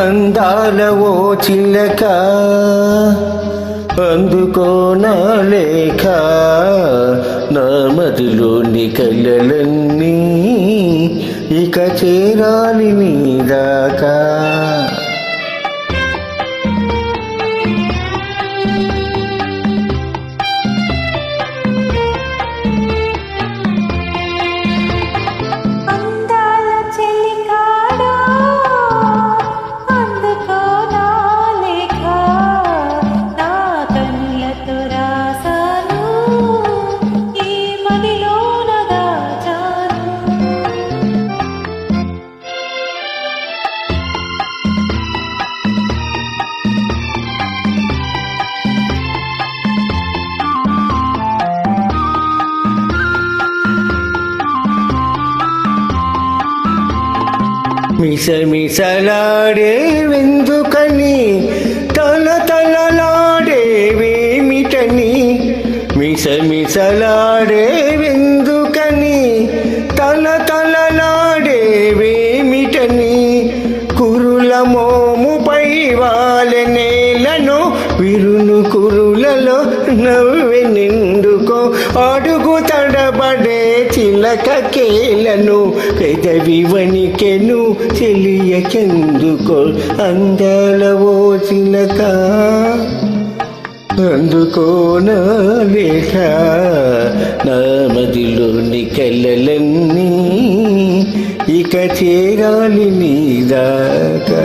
అందాల ఓ చిలక అందుకో నా లేఖ నా మదిలోని కలలన్నీ ఇక చేరాలి నీ దాకా మిసమిసలాడే వెందుకని తలతలలాడేవేమిటని మిసమిసలాడే వెందుకని తలతలలాడేవేమిటని కురుల మోముపై వాలెనేలను విరును కురులలో నవ్వెనెందుకో అడుగు తడబడే చిలక కేలను పెదవి వణికెను తెలియకెందుకో అందాల ఓ చిలక అందుకో నా లేఖ నా మదిలోని కలలన్నీ ఇక చేరాలి నీ దాకా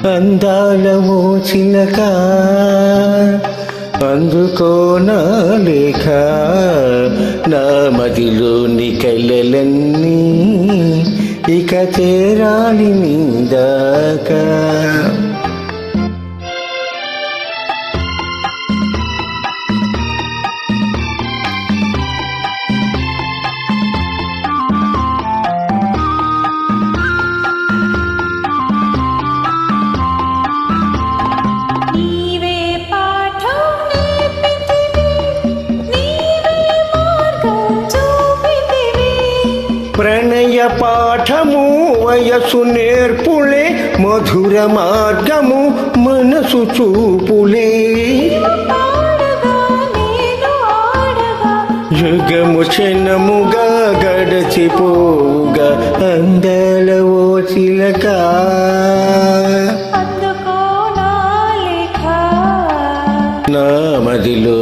అందాల ఓ చిలక అందుకో నా లేఖ నా మదిలోని కలలన్నీ ఇక చేరాలి నీ దాకా ప్రణయ పాఠము వయసు నేర్పులే మధుర మార్గము మనసు చూపులే యుగము క్షణముగా గడచిపోగా అందాల ఓ చిలక నా మదిలో